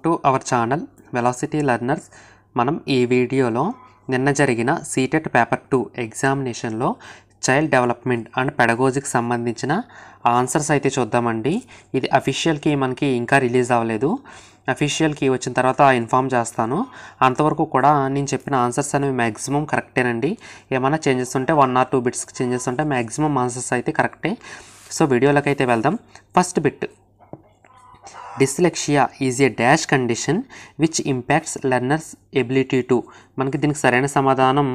To our channel velocity learners. మనం ఈ వీడియోలో నిన్న జరిగిన సీటెట్ పేపర్ 2 ఎగ్జామినేషన్లో చైల్డ్ డెవలప్మెంట్ అండ్ పెడగోజీకి సంబంధించిన ఆన్సర్స్ అయితే చూద్దామండి. ఇది అఫీషియల్ కీ మనకి ఇంకా రిలీజ్ అవ్వలేదు. అఫీషియల్ కీ వచ్చిన తర్వాత ఇన్ఫామ్ చేస్తాను. అంతవరకు కూడా నేను చెప్పిన ఆన్సర్స్ అనేవి మ్యాక్సిమం కరెక్టేనండి. ఏమైనా చేంజెస్ ఉంటే 1 or 2 బిట్స్కి చేంజెస్ ఉంటే మ్యాక్సిమం ఆన్సర్స్ అయితే కరెక్టే. సో వీడియోలోకి అయితే వెళ్దాం. First bit, dyslexia is a dash condition which impacts learners ability to. మనకి దీనికి సరైన సమాధానం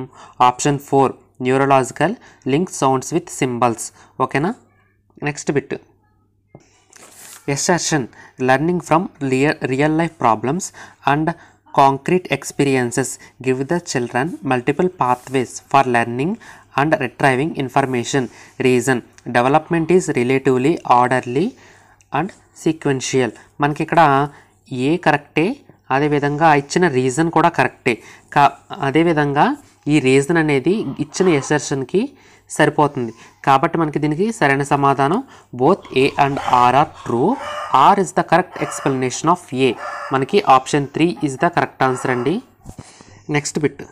option 4, neurological link sounds with symbols. ఓకేనా. Next bit, assertion, learning from real life problems and concrete experiences give the children multiple pathways for learning and retrieving information. Reason, development is relatively orderly and sequential. మనకి ఇక్కడ ఏ కరెక్టే, అదేవిధంగా ఇచ్చిన reason కూడా కరెక్టే. అదేవిధంగా ఈ రీజన్ అనేది ఇచ్చిన ఎసర్షన్కి సరిపోతుంది. కాబట్టి మనకి దీనికి సరైన సమాధానం both A and R are true. R is the correct explanation of A. మనకి option 3 is the correct answer అండి. Next bit,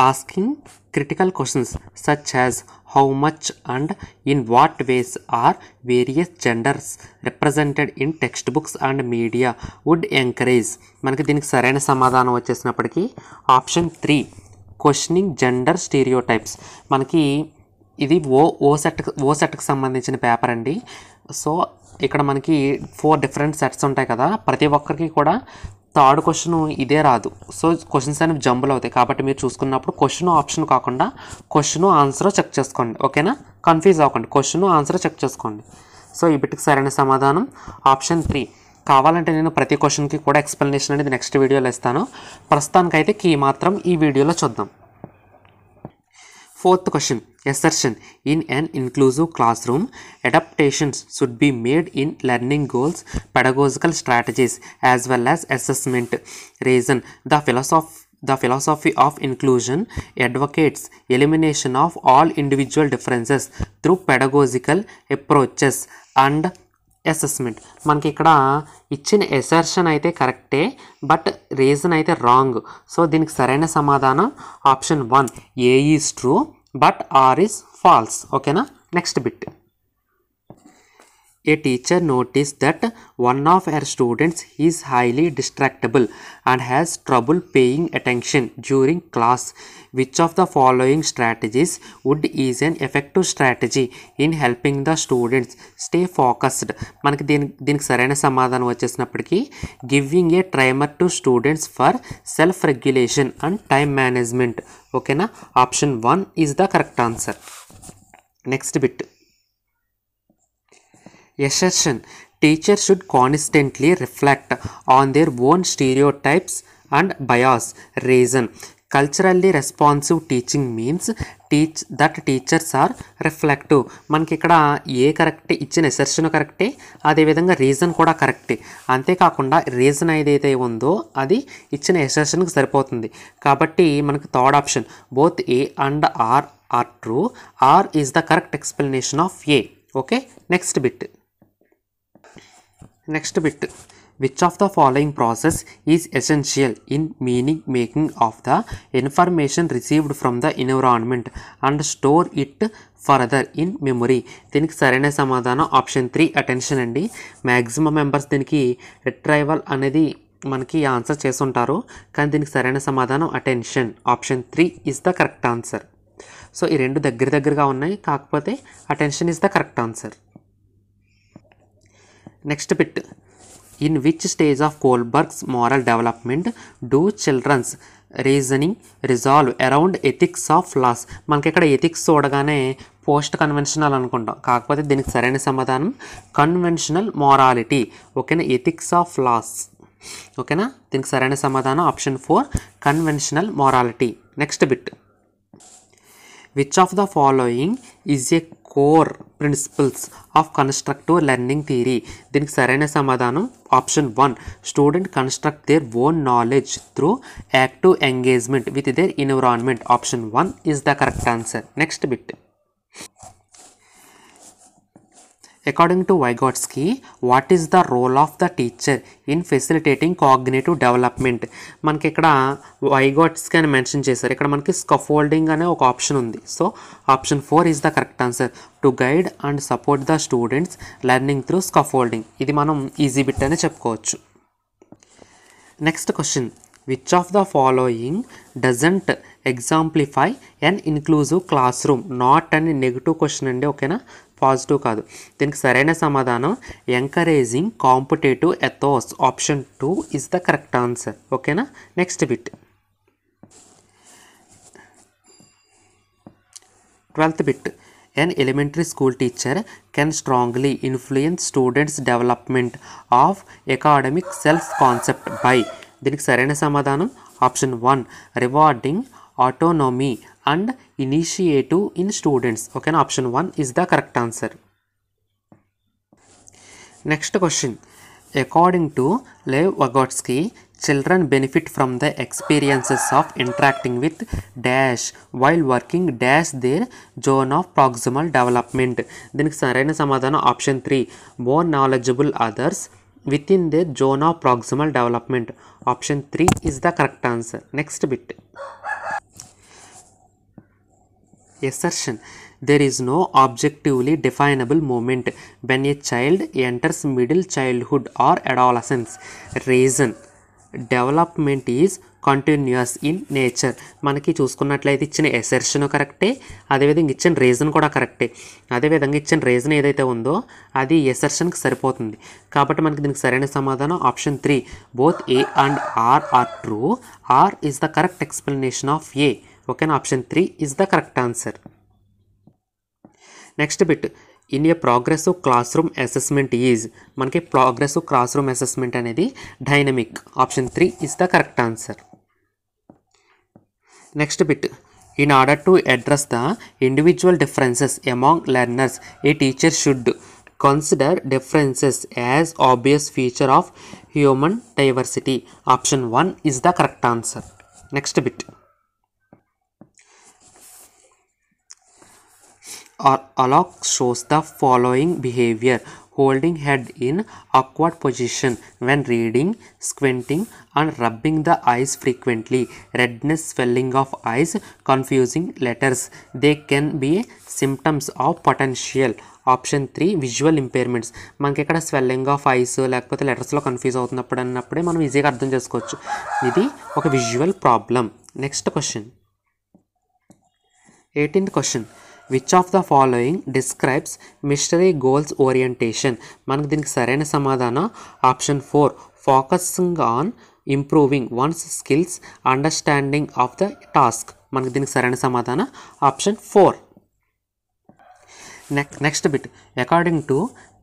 asking critical questions such as how much and in what ways are various genders represented in textbooks and media would encourage. మనకి దీనికి సరైన సమాధానం వచ్చేసినప్పటికీ option 3, questioning gender stereotypes. మనకి ఇది ఓ సెట్కి సంబంధించిన paper అండి. సో ఇక్కడ మనకి 4 డిఫరెంట్ సెట్స్ ఉంటాయి కదా, ప్రతి ఒక్కరికి కూడా థర్డ్ క్వశ్చన్ ఇదే రాదు. సో క్వశ్చన్స్ అనేవి జంబులు అవుతాయి. కాబట్టి మీరు చూసుకున్నప్పుడు క్వశ్చన్ ఆప్షన్ కాకుండా క్వశ్చన్ ఆన్సర్ చెక్ చేసుకోండి. ఓకేనా, కన్ఫ్యూజ్ అవ్వకండి, క్వశ్చన్ ఆన్సర్ చెక్ చేసుకోండి. సో ఈ బిట్కి సరైన సమాధానం ఆప్షన్ 3. కావాలంటే నేను ప్రతి క్వశ్చన్కి కూడా ఎక్స్ప్లెనేషన్ అనేది నెక్స్ట్ వీడియోలో ఇస్తాను. ప్రస్తుతానికైతే కీ మాత్రం ఈ వీడియోలో చూద్దాం. Fourth question, assertion, in an inclusive classroom, adaptations should be made in learning goals, pedagogical strategies, as well as assessment. Reason, the philosophy of inclusion advocates elimination of all individual differences through pedagogical approaches and assessment. మనకి ఇక్కడ ఇచ్చిన assertion అయితే కరెక్టే, but reason అయితే wrong. So దీనికి సరైన సమాధానం option 1, A is true but R is false. ఓకేనా. Next bit, a teacher noticed that one of her students is highly distractible and has trouble paying attention during class. Which of the following strategies would is an effective strategy in helping the students stay focused? మనకి దీనికి సరైన సమాధానం వచ్చేసినప్పటికీ giving a timer to students for self regulation and time management. ఓకేనా, option 1 is the correct answer. Next bit, assertion, teachers should constantly reflect on their own stereotypes and bias. Reason, culturally responsive teaching means that teachers are reflective. మనకి ఇక్కడ ఏ కరెక్టే, ఇచ్చిన assertion కరెక్టే, అదేవిధంగా reason కూడా కరెక్టే. అంతేకాకుండా రీజన్ ఏదైతే ఉందో అది ఇచ్చిన ఎసర్షన్కి సరిపోతుంది. కాబట్టి మనకి third option both A and R are true. R is the correct explanation of A. Okay. Next bit, which of the following process is essential in meaning making of the information received from the environment and store it further in memory? దీనికి సరైన సమాధానం option 3, attention అండి. Maximum members దీనికి retrieval అనేది మనకి answer చేస్తుంటారు, కానీ దీనికి సరైన సమాధానం attention. Option 3 is the correct answer. So ఈ రెండు దగ్గరగా ఉన్నాయి, కాకపోతే attention is the correct answer. Next bit, in which stage of Kohlberg's moral development do children's reasoning resolve around ethics of laws? మనకి ఇక్కడ ఎథిక్స్ చూడగానే పోస్ట్ కన్వెన్షనల్ అనుకుంటాం, కాకపోతే దీనికి సరైన సమాధానం కన్వెన్షనల్ మొరాలిటీ. ఓకేనా, ఎథిక్స్ ఆఫ్ లాస్. ఓకేనా, దీనికి సరైన సమాధానం option 4, conventional morality. Next bit, which of the following is a core principles of constructive learning theory? దీనికి సరైన సమాధానం option 1, student construct their own knowledge through active engagement with their environment. Option 1 is the correct answer. Next bit, according to Vygotsky what is the role of the teacher in facilitating cognitive development? మనకి ఇక్కడ వైగాట్స్కి అని mention చేశారు. ఇక్కడ మనకి scaffolding అనే ఒక option ఉంది. So option 4 is the correct answer. To guide and support the students learning through scaffolding. ఇది మనం ఈజీ బిట్ అనే చెప్పుకోవచ్చు. Next question, which of the following doesn't exemplify an inclusive classroom? Not అని negative question అండి, ఓకేనా, positive కాదు. దీనికి సరైన సమాధానం encouraging competitive ethos. Option 2 is the correct answer, ఓకేనా. Next bit, 12th bit, an elementary school teacher can strongly influence students development of academic self concept by. దీనికి సరైన సమాధానం option 1 rewarding autonomy and initiative in students, okay. Option 1 is the correct answer. Next question, according to Lev Vygotsky, children benefit from the experiences of interacting with dash while working dash their zone of proximal development. దీనికి సరైన సమాధానం option 3 more knowledgeable others within their zone of proximal development. Option 3 is the correct answer. Next bit, assertion, there is no objectively definable moment when a child enters middle childhood or adolescence. Reason, development is continuous in nature. మనకి చూసుకున్నట్లయితే ఇచ్చిన assertion కరెక్టే, అదేవిధంగా ఇచ్చిన reason కూడా కరెక్టే. అదేవిధంగా ఇచ్చిన రీజన్ ఏదైతే ఉందో అది ఎసెర్షన్కి సరిపోతుంది. కాబట్టి మనకి దీనికి సరైన సమాధానం option 3 both A and R are true. R is the correct explanation of A, ఓకేనా. Option 3 is the correct answer. Next bit, in a progressive classroom assessment is. మనకి ప్రోగ్రెసివ్ క్లాస్ రూమ్ అసెస్మెంట్ అనేది dynamic. Option 3 is the correct answer. Next bit, in order to address the individual differences among learners a teacher should consider differences as obvious feature of human diversity. Option 1 is the correct answer. Next bit, Alok shows the following behavior: holding head in awkward position when reading, squinting and rubbing the eyes frequently, redness, swelling of eyes, confusing letters. They can be symptoms of potential. Option 3 visual impairments. మనకి ఇక్కడ swelling of ice లేకపోతే లెటర్స్లో confuse అవుతున్నప్పుడు అన్నప్పుడే మనం ఈజీగా అర్థం చేసుకోవచ్చు. ఇది ఒక visual problem. Next question, 18th question, which of the following describes mystery goals orientation? మనకు దీనికి సరైన సమాధానం option 4 focusing on improving one's skills understanding of the task. మనకు దీనికి సరైన సమాధానం option 4. Next bit, according to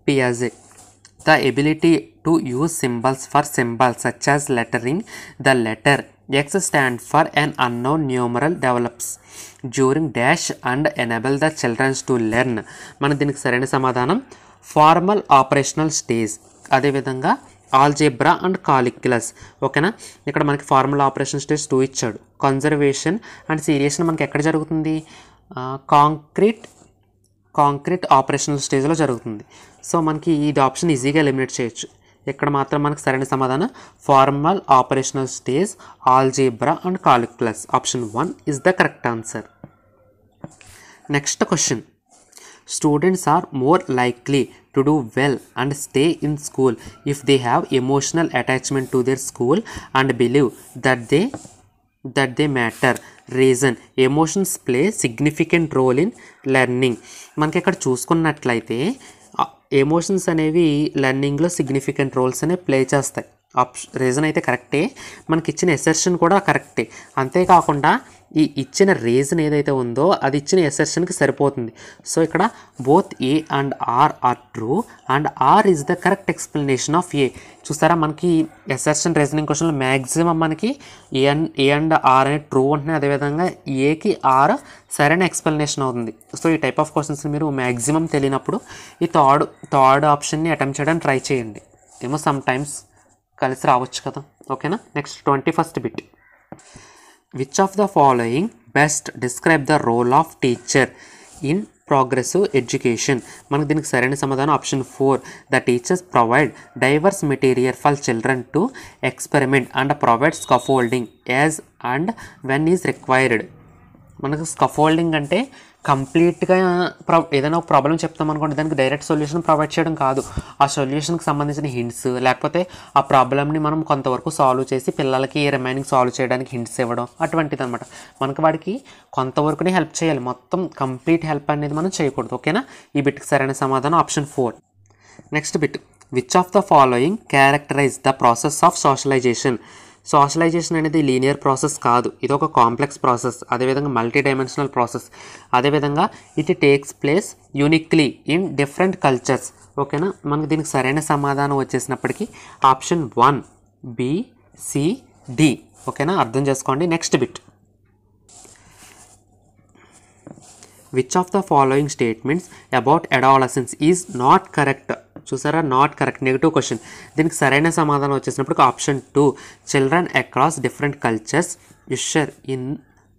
పియాజే, the ability to use symbols for symbols such as lettering, the letter X stand for an unknown numeral develops during dash and enable the children to learn. మన దీనికి సరైన సమాధానం formal operational stage, అదేవిధంగా algebra and calculus, ఓకేనా. ఇక్కడ మనకి formal operation stage 2 ఇచ్చాడు. Conservation and సీరియషన్ మనకి ఎక్కడ జరుగుతుంది? కాంక్రీట్ ఆపరేషనల్ స్టేజ్లో జరుగుతుంది. సో మనకి ఇది ఆప్షన్ ఈజీగా ఎలిమినేట్ చేయొచ్చు. ఇక్కడ మాత్రం మనకు సరైన సమాధానం formal operational stage, algebra and calculus. Option 1 is the correct answer. Next question, students are more likely to do well and stay in school if they have emotional attachment to their school and believe that they matter. Reason, emotions play significant role in learning. మనకి ఇక్కడ చూసుకున్నట్లయితే emotions అనేవి లెర్నింగ్లో significant roles అనేవి play చేస్తాయి. Reason అయితే కరెక్టే, మనకి ఇచ్చిన ఎసెర్షన్ కూడా కరెక్టే. అంతేకాకుండా ఈ ఇచ్చిన రీజన్ ఏదైతే ఉందో అది ఇచ్చిన ఎసెర్షన్కి సరిపోతుంది. సో ఇక్కడ both A and R are true and R is the correct explanation of A. చూసారా, మనకి ఎసెర్షన్ రీజనింగ్ క్వశ్చన్లో మ్యాక్సిమం మనకి ఏ అండ్ ఆర్ అనే ట్రూ ఉంటున్నాయి, అదేవిధంగా ఏకి ఆర్ సరైన ఎక్స్ప్లెనేషన్ అవుతుంది. సో ఈ టైప్ ఆఫ్ క్వశ్చన్స్ మీరు మ్యాక్సిమం తెలియనప్పుడు ఈ థర్డ్ ఆప్షన్ని అటెంప్ట్ చేయడానికి ట్రై చేయండి. ఏమో సమ్ టైమ్స్ కలిసి రావచ్చు కదా, ఓకేనా. Next 21st bit, which of the following best describe the role of teacher in progressive education. మనకు దీనికి సరైన సమాధానం option 4. The teachers provide diverse material for children to experiment and provide scaffolding as and when is required. మనకు scaffolding అంటే కంప్లీట్గా ఏదైనా ఒక problem చెప్తాం అనుకోండి, దానికి డైరెక్ట్ సొల్యూషన్ ప్రొవైడ్ చేయడం కాదు, ఆ సొల్యూషన్కి సంబంధించిన హింట్స్, లేకపోతే ఆ ప్రాబ్లమ్ని మనం కొంతవరకు సాల్వ్ చేసి పిల్లలకి రిమైనింగ్ సాల్వ్ చేయడానికి హింట్స్ ఇవ్వడం, అటువంటిది అనమాట. మనకు వాడికి కొంతవరకునే హెల్ప్ చేయాలి, మొత్తం కంప్లీట్ హెల్ప్ అనేది మనం చేయకూడదు. ఓకేనా? ఈ బిట్కి సరైన సమాధానం option 4. Next bit, which of the following characterise the process of socialisation. Socialisation అనేది లీనియర్ ప్రాసెస్ కాదు, ఇది ఒక కాంప్లెక్స్ ప్రాసెస్, అదేవిధంగా మల్టీ డైమెన్షనల్ ప్రాసెస్, అదేవిధంగా it takes place uniquely in different cultures. ఓకేనా? మనకు దీనికి సరైన సమాధానం వచ్చేసినప్పటికీ ఆప్షన్ 1, B, C, D. ఓకేనా? అర్థం చేసుకోండి. Next bit, which of the following statements about adolescence is not correct. చూసారా, నాట్ కరెక్ట్, నెగిటివ్ క్వశ్చన్. దీనికి సరైన సమాధానం వచ్చేసినప్పుడు option 2, children across different cultures usher in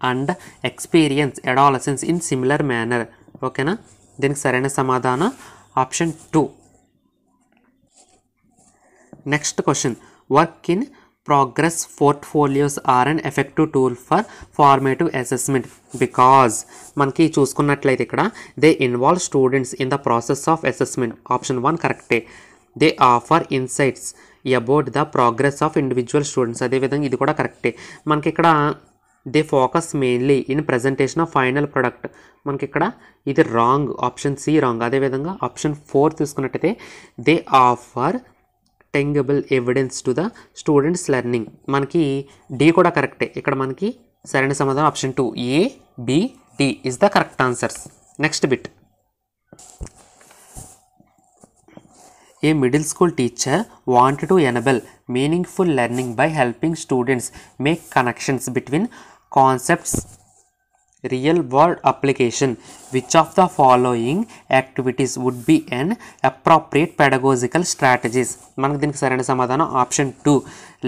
and experience adolescence in similar manner. ఓకేనా? దీనికి సరైన సమాధానం option 2. Next question, work in progress portfolios are an effective tool for formative assessment because మనకి చూసుకున్నట్లయితే ఇక్కడ they involve students in the process of assessment. Option 1 కరెక్టే. they offer insights about the progress of individual students. అదేవిధంగా ఇది కూడా కరెక్టే. మనకి ఇక్కడ they focus mainly in presentation of final product. మనకి ఇక్కడ ఇది రాంగ్, ఆప్షన్ సి రాంగ్. అదేవిధంగా ఆప్షన్ 4 తీసుకున్నట్టయితే they offer tangible evidence to the students learning. మనకి డి కూడా కరెక్టే. ఇక్కడ మనకి సరైన సమాధానం option 2, A, B, D is the correct answers. Next bit, a middle school teacher wanted to enable meaningful learning by helping students make connections between concepts real world application. Which of the following activities would be an appropriate pedagogical strategies? మనకు దీనికి సరైన సమాధానం option 2,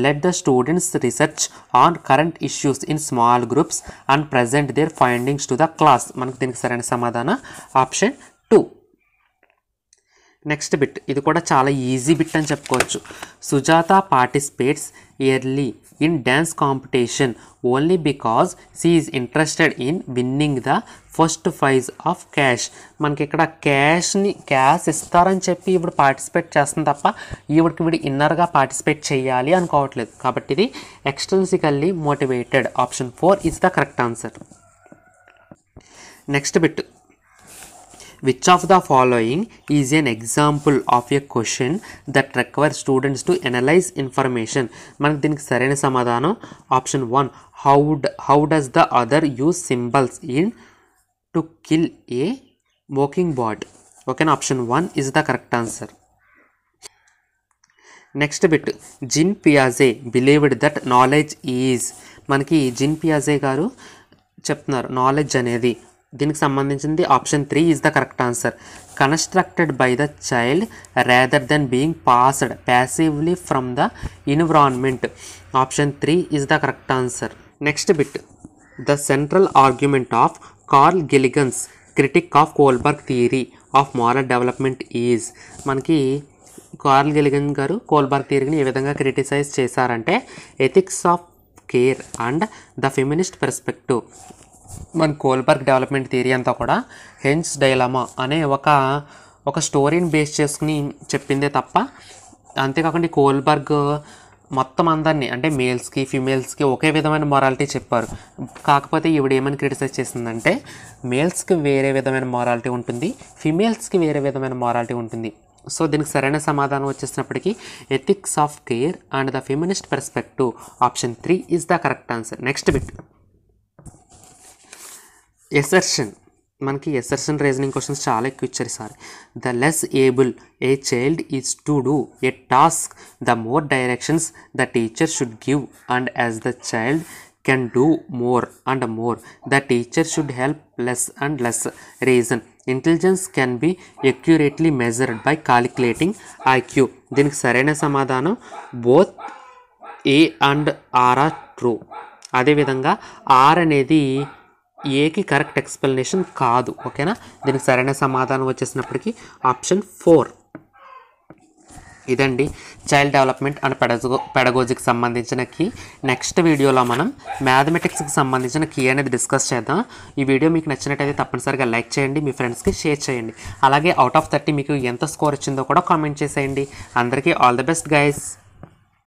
let the students research on current issues in small groups and present their findings to the class. మనకు దీనికి సరైన సమాధానం option 2. Next bit, ఇది కూడా చాలా ఈజీ బిట్ అని చెప్పుకోవచ్చు. Sujatha participates yearly in dance competition only because she is interested in winnowing the first prize of cash. మనకి ఇక్కడ క్యాష్ ఇస్తారని చెప్పి ఇప్పుడు పార్టిసిపేట్ చేస్తుంది తప్ప వీడి ఇన్నర్గా పార్టిసిపేట్ చేయాలి అనుకోవట్లేదు. కాబట్టి ఇది extrinsically motivated. Option 4 is the correct answer. Next bit, which of the following is an example of a question that requires students to analyze information? మనకు దీనికి సరైన సమాధానం option 1, how does the other use symbols in to kill a mockingbird? ఓకేనా? Option 1 is the correct answer. Next bit, Jean పియాజే believed that knowledge is. మనకి Jean పియాజే గారు చెప్తున్నారు నాలెడ్జ్ అనేది, దీనికి సంబంధించింది option 3 is the correct answer. Constructed by the child rather than being passed passively from the environment. Option 3 is the correct answer. Next bit, the central argument of Carl Gilligan's critic of Kohlberg theory of moral development is. మనకి Carl గిలిగన్ గారు Kohlberg థియరీని ఏ విధంగా criticise చేశారంటే ethics of care and the feminist perspective. మన Kohlberg development theory అంతా కూడా hence dilemma అనే ఒక స్టోరీని బేస్ చేసుకుని చెప్పిందే తప్ప, అంతేకాకుండా కోల్బర్గ్ మొత్తం అందరినీ అంటే మేల్స్కి ఫీమేల్స్కి ఒకే విధమైన మొరాలిటీ చెప్పారు. కాకపోతే ఈవిడ ఏమని క్రిటిసైజ్ చేసిందంటే మేల్స్కి వేరే విధమైన మొరాలిటీ ఉంటుంది, ఫీమేల్స్కి వేరే విధమైన మొరాలిటీ ఉంటుంది. సో దీనికి సరైన సమాధానం వచ్చేసినప్పటికీ ethics of care and the feminist perspective. Option 3 is the correct answer. Next bit, assertion. మనకి ఎసర్షన్ రీజనింగ్ క్వశ్చన్స్ చాలా ఎక్కువ ఇచ్చారు sir. The less able a child is to do a task the more directions the teacher should give and as the child can do more and more the teacher should help less and less. Reason, intelligence can be accurately measured by కాలిక్యులేటింగ్ IQ. దీనికి సరైన సమాధానం both A and R are true. అదేవిధంగా R అనేది ఏకి correct explanation కాదు. ఓకేనా, దీనికి సరైన సమాధానం వచ్చేసినప్పటికీ ఆప్షన్ 4. ఇదండి చైల్డ్ డెవలప్మెంట్ అండ్ పెడగోజీకి సంబంధించిన కీ. నెక్స్ట్ వీడియోలో మనం మ్యాథమెటిక్స్కి సంబంధించిన కీ అనేది డిస్కస్ చేద్దాం. ఈ వీడియో మీకు నచ్చినట్టయితే తప్పనిసరిగా లైక్ చేయండి, మీ ఫ్రెండ్స్కి షేర్ చేయండి. అలాగే అవుట్ ఆఫ్ 30 మీకు ఎంత స్కోర్ వచ్చిందో కూడా కామెంట్ చేసేయండి. అందరికీ ఆల్ ది బెస్ట్ గైస్.